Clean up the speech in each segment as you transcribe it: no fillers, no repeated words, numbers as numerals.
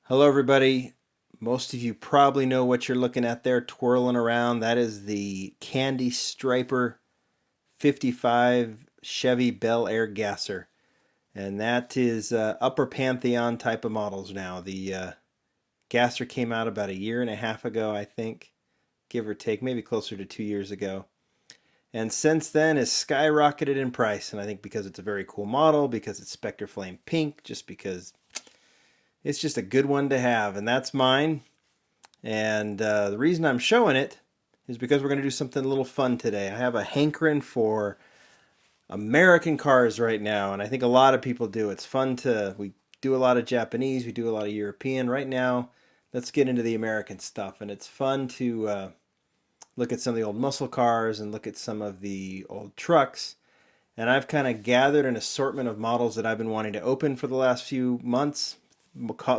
Hello everybody. Most of you probably know what you're looking at there twirling around. That is the Candy Striper 55 Chevy Bel Air Gasser. And that is upper Pantheon type of models now. The Gasser came out about a year and a half ago, I think, give or take, maybe closer to 2 years ago. And since then has skyrocketed in price. And I think because it's a very cool model, because it's Spectre Flame Pink, just because it's just a good one to have. And that's mine. And the reason I'm showing it is because we're going to do something a little fun today. I have a hankering for American cars right now, and I think a lot of people do. It's fun we do a lot of Japanese, we do a lot of European. Right now, let's get into the American stuff, and it's fun to look at some of the old muscle cars and look at some of the old trucks. And I've kind of gathered an assortment of models that I've been wanting to open for the last few months.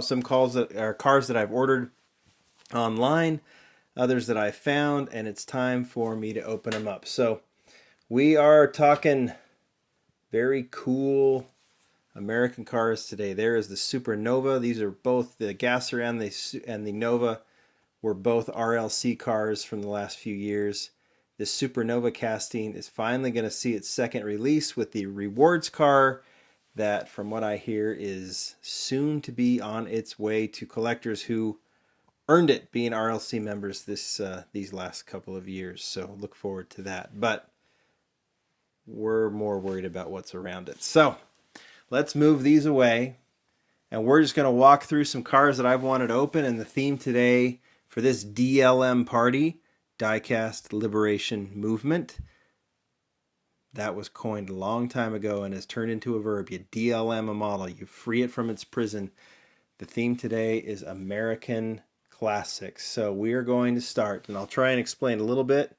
Some cars that I've ordered online, others that I found, and it's time for me to open them up. So we are talking very cool American cars today. There is the Super Nova. These are both the Gasser and the Nova were both RLC cars from the last few years. The Super Nova casting is finally going to see its second release with the rewards car that, from what I hear, is soon to be on its way to collectors who earned it being RLC members these last couple of years. So look forward to that. But we're more worried about what's around it. So let's move these away. And we're just going to walk through some cars that I've wanted to open. And the theme today for this DLM party, Diecast Liberation Movement, that was coined a long time ago and has turned into a verb. You DLM a model. You free it from its prison. The theme today is American classics. So we are going to start, and I'll try and explain a little bit,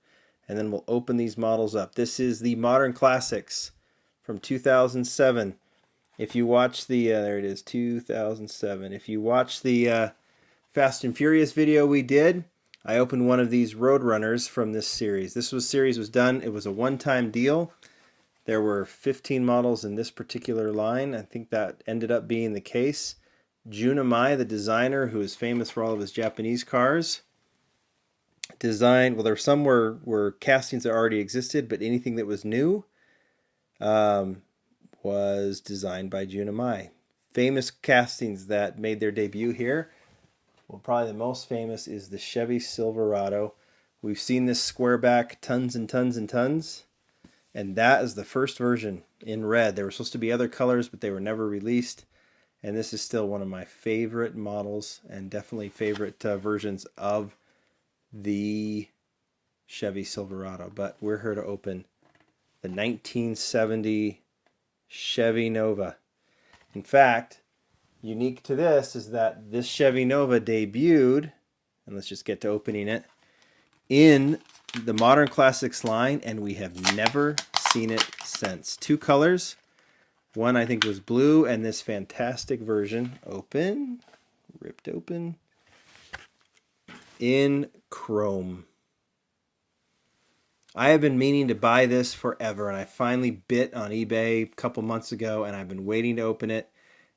and then we'll open these models up. This is the Modern Classics from 2007. If you watch the, there it is, 2007. If you watch the Fast and Furious video we did, I opened one of these Roadrunners from this series. Series was done, it was a one-time deal. There were 15 models in this particular line. I think that ended up being the case. Junamai, the designer, who is famous for all of his Japanese cars, designed, well, there were some were castings that already existed, but anything that was new was designed by Junamai. Famous castings that made their debut here. Well, probably the most famous is the Chevy Silverado. We've seen this square back tons and tons and tons, and that is the first version in red. There were supposed to be other colors, but they were never released. And this is still one of my favorite models and definitely favorite versions of the Chevy Silverado. But we're here to open the 1970 Chevy Nova. In fact, unique to this is that this Chevy Nova debuted, and let's just get to opening it, in the Modern Classics line, and we have never seen it since. Two colors. One I think was blue, and this fantastic version, open, ripped open, in chrome. I have been meaning to buy this forever, and I finally bit on eBay a couple months ago, and I've been waiting to open it,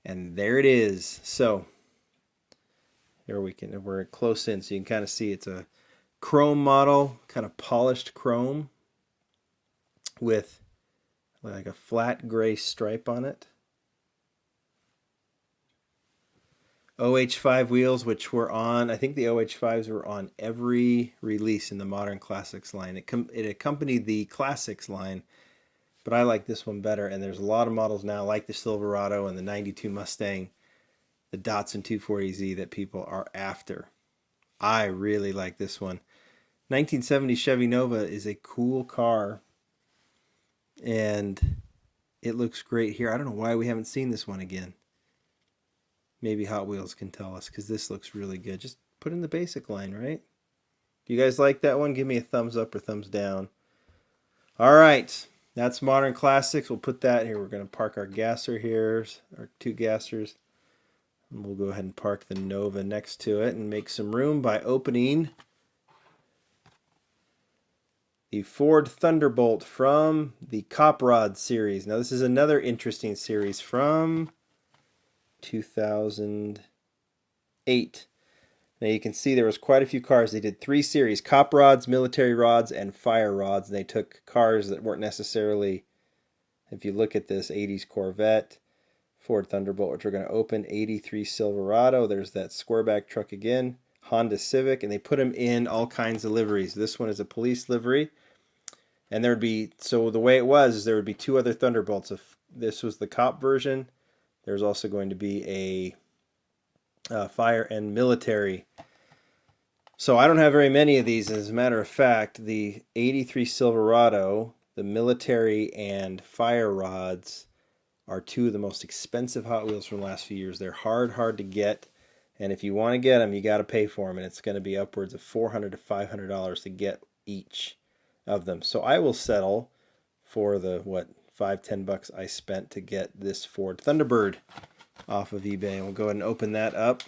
and there it is. So here we're close in, so you can kind of see it's a chrome model, kind of polished chrome with like a flat gray stripe on it. OH5 wheels, which were on, I think the OH5s were on every release in the Modern Classics line. It accompanied the Classics line, but I like this one better. And there's a lot of models now, like the Silverado and the 92 Mustang, the Datsun 240Z, that people are after. I really like this one. 1970 Chevy Nova is a cool car, and it looks great here. I don't know why we haven't seen this one again. Maybe Hot Wheels can tell us, because this looks really good. Just put in the basic line, right? Do you guys like that one? Give me a thumbs up or thumbs down. All right, that's Modern Classics. We'll put that here. We're going to park our gasser here, our two gassers. And we'll go ahead and park the Nova next to it and make some room by opening the Ford Thunderbolt from the Cop Rod series. Now, this is another interesting series from 2008. 8. Now you can see there was quite a few cars. They did 3 series: cop rods, military rods, and fire rods. And they took cars that weren't necessarily, if you look at this, 80s Corvette, Ford Thunderbolt, which we're going to open, 83 Silverado. There's that squareback truck again, Honda Civic, and they put them in all kinds of liveries. This one is a police livery. And there would be, so the way it was is there would be 2 other Thunderbolts. If this was the cop version, there's also going to be a fire and military. So I don't have very many of these. As a matter of fact, the 83 Silverado, the military and fire rods are 2 of the most expensive Hot Wheels from the last few years. They're hard to get. And if you want to get them, you got to pay for them. And it's going to be upwards of $400 to $500 to get each of them. So I will settle for the, $5-10 I spent to get this Ford Thunderbird off of eBay. We'll go ahead and open that up.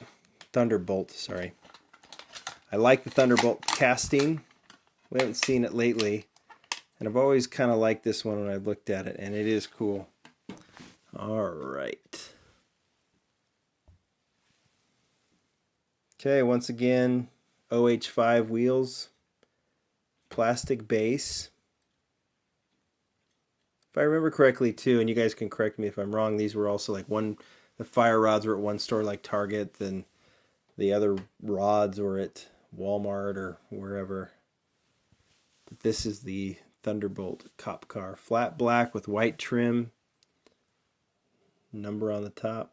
Thunderbolt, sorry. I like the Thunderbolt casting. We haven't seen it lately. And I've always kind of liked this one when I've looked at it. And it is cool. All right. Okay, once again, OH5 wheels. Plastic base. If I remember correctly too, and you guys can correct me if I'm wrong, these were also like the fire rods were at one store like Target, then the other rods were at Walmart or wherever. But this is the Thunderbolt Cop Car. Flat black with white trim. Number on the top.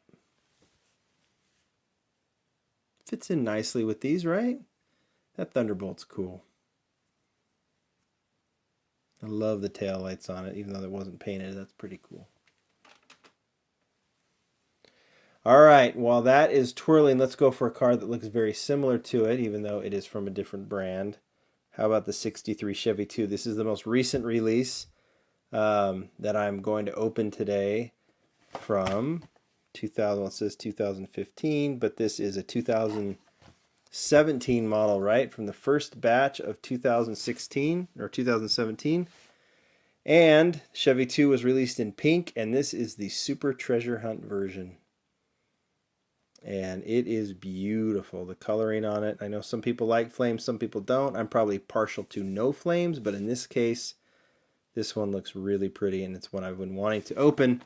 Fits in nicely with these, right? That Thunderbolt's cool. I love the taillights on it, even though it wasn't painted. That's pretty cool. All right, while that is twirling, let's go for a car that looks very similar to it, even though it is from a different brand. How about the 63 Chevy 2? This is the most recent release that I'm going to open today from 2000. It says 2015, but this is a 2017 model, right? From the first batch of 2016 or 2017. And Chevy 2 was released in pink, and this is the Super Treasure Hunt version. And it is beautiful, the coloring on it. I know some people like flames, some people don't. I'm probably partial to no flames, but in this case, this one looks really pretty, and it's one I've been wanting to open.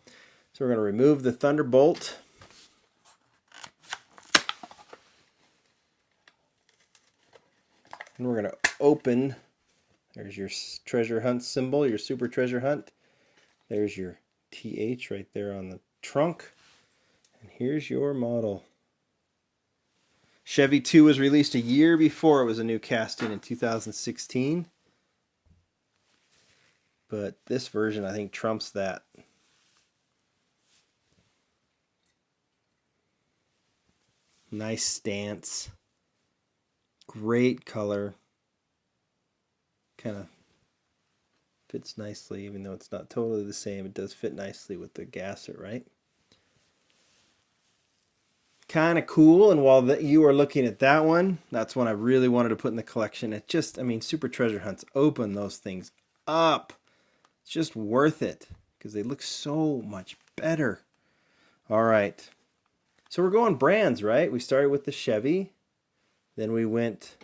So we're going to remove the Thunderbolt. And we're going to open. There's your treasure hunt symbol, your Super Treasure Hunt. There's your TH right there on the trunk. And here's your model. Chevy 2 was released a year before it was a new casting in 2016. But this version, I think, trumps that. Nice stance. Great color. Kind of fits nicely, even though it's not totally the same. It does fit nicely with the gasser, right? Kind of cool. And while you are looking at that one, that's one I really wanted to put in the collection. It just, I mean, Super Treasure Hunts, open those things up. It's just worth it because they look so much better. All right. So we're going brands, right? We started with the Chevy. Then we went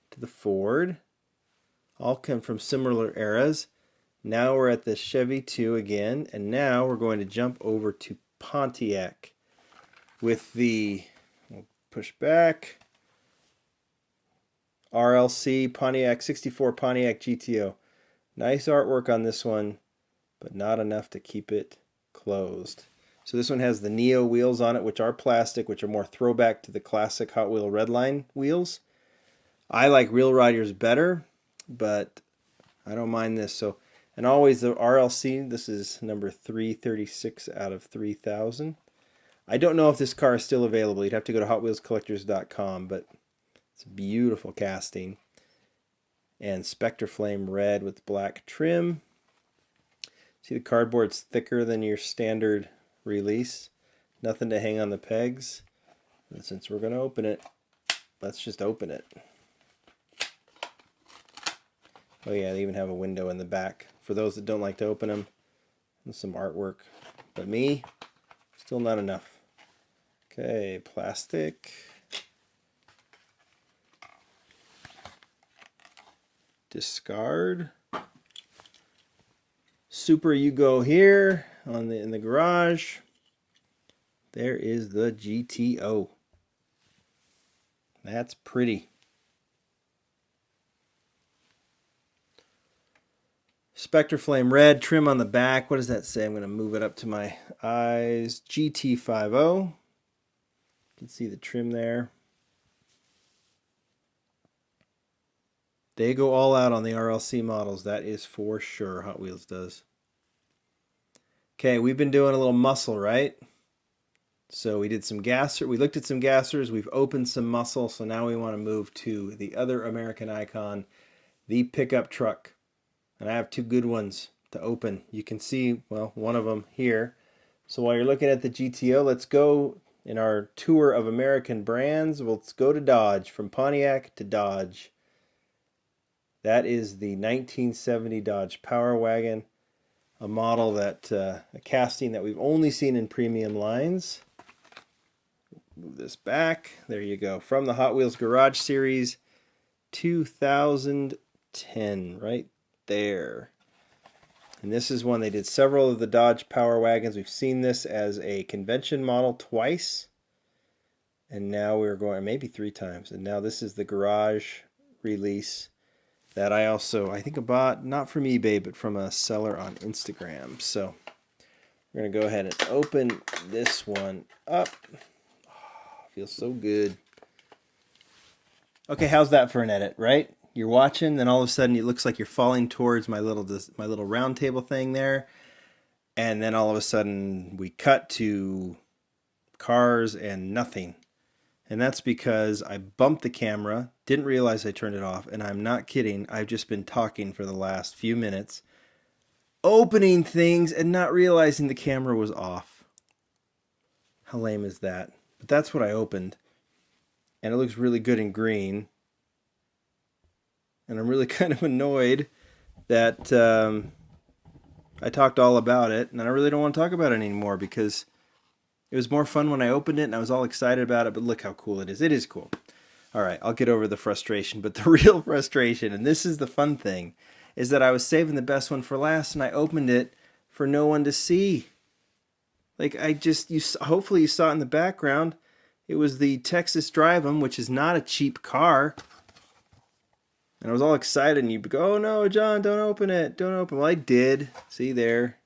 to the Ford. All come from similar eras. Now we're at the Chevy 2 again. And now we're going to jump over to Pontiac with the, we'll push back, RLC Pontiac 64 Pontiac GTO. Nice artwork on this one, but not enough to keep it closed. So this one has the Neo wheels on it, which are plastic, which are more throwback to the classic Hot Wheel Redline wheels. I like Real Riders better, but I don't mind this. So, and always the RLC, this is number 336 out of 3,000. I don't know if this car is still available. You'd have to go to HotWheelsCollectors.com, but it's a beautiful casting. And Spectre Flame red with black trim. See, the cardboard's thicker than your standard release. Nothing to hang on the pegs. And since we're going to open it, let's just open it. Oh yeah, they even have a window in the back for those that don't like to open them. And some artwork. But me, still not enough. Okay, plastic. Discard. Super, you go here in the garage. There is the GTO. That's pretty. Spectre Flame Red, trim on the back. What does that say? I'm going to move it up to my eyes. GT50. You can see the trim there. They go all out on the RLC models. That is for sure. Hot Wheels does. Okay, we've been doing a little muscle, right? So we did some gasser. We looked at some gassers. We've opened some muscle. So now we want to move to the other American icon, the pickup truck. And I have two good ones to open. You can see, well, one of them here. So while you're looking at the GTO, let's go in our tour of American brands. Let's go to Dodge, from Pontiac to Dodge. That is the 1970 Dodge Power Wagon, a model that, a casting that we've only seen in premium lines. Move this back. There you go. From the Hot Wheels Garage Series 2010, right there. And this is one they did several of the Dodge Power Wagons. We've seen this as a convention model twice. And now we're going, maybe 3 times. And now this is the garage release that I think bought, not from eBay, but from a seller on Instagram. So we're going to go ahead and open this one up. Oh, feels so good. Okay, how's that for an edit, right? You're watching, then all of a sudden it looks like you're falling towards my little round table thing there. And then all of a sudden we cut to cars and nothing. And that's because I bumped the camera, didn't realize I turned it off, and I'm not kidding. I've just been talking for the last few minutes, opening things and not realizing the camera was off. How lame is that? But that's what I opened. And it looks really good in green. And I'm really kind of annoyed that I talked all about it, and I really don't want to talk about it anymore because it was more fun when I opened it and I was all excited about it, but look how cool it is. It is cool. All right, I'll get over the frustration, but the real frustration, and this is the fun thing, is that I was saving the best one for last and I opened it for no one to see. Like hopefully you saw it in the background. It was the Texas Drive-'em, which is not a cheap car. And I was all excited and you'd go, oh no, John, don't open it. Don't open it. Well, I did. See there.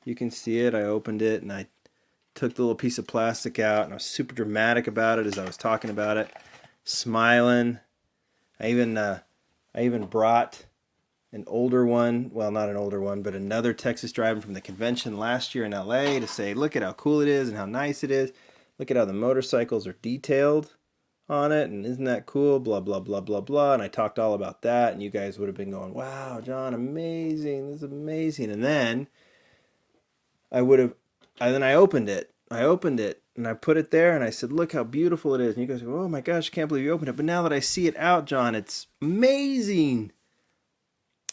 You can see it. I opened it and I took the little piece of plastic out and I was super dramatic about it as I was talking about it, smiling. I even brought an older one, well, not an older one, but another Texas Drive-'em from the convention last year in LA to say, look at how cool it is and how nice it is. Look at how the motorcycles are detailed on it, and isn't that cool? Blah, blah, blah, blah, blah. And I talked all about that, and you guys would have been going, wow, John, amazing. This is amazing. And then I opened it. And I put it there and I said, look how beautiful it is. And you guys go, oh my gosh, I can't believe you opened it. But now that I see it out, John, it's amazing.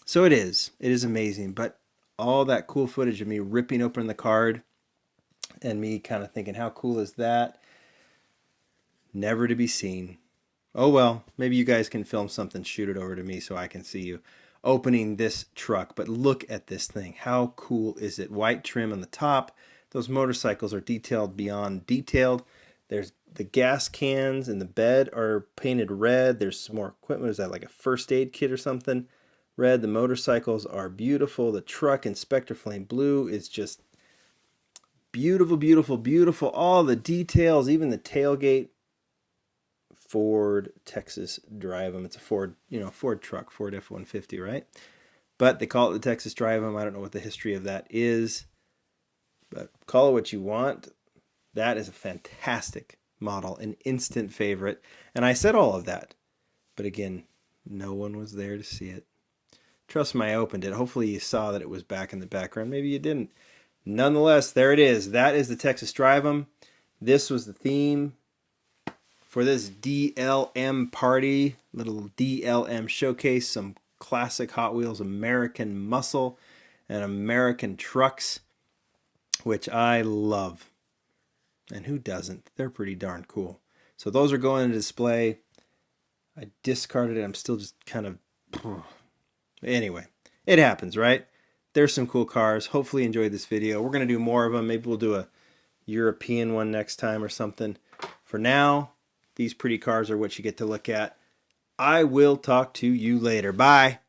So it is. It is amazing. But all that cool footage of me ripping open the card and me kind of thinking, how cool is that? Never to be seen. Oh well, maybe you guys can film something, shoot it over to me so I can see you opening this truck. But look at this thing. How cool is it? White trim on the top. Those motorcycles are detailed beyond detailed. There's the gas cans in the bed are painted red. There's some more equipment. Is that like a first aid kit or something? Red. The motorcycles are beautiful. The truck in Spectre Flame Blue is just beautiful, beautiful, beautiful. All the details, even the tailgate. Ford Texas Drive-'em. It's a Ford, Ford truck, Ford F-150, right? But they call it the Texas Drive-'em. I don't know what the history of that is, but call it what you want. That is a fantastic model, an instant favorite. And I said all of that, but again, no one was there to see it. Trust me, I opened it. Hopefully you saw that it was back in the background. Maybe you didn't. Nonetheless, there it is. That is the Texas Drive-'em. This was the theme for this DLM party, little DLM showcase, some classic Hot Wheels American muscle and American trucks, which I love. And who doesn't? They're pretty darn cool. So those are going to display. I discarded it. I'm still just kind of... Anyway, it happens, right? There's some cool cars. Hopefully you enjoyed this video. We're going to do more of them. Maybe we'll do a European one next time or something. For now, these pretty cars are what you get to look at. I will talk to you later. Bye.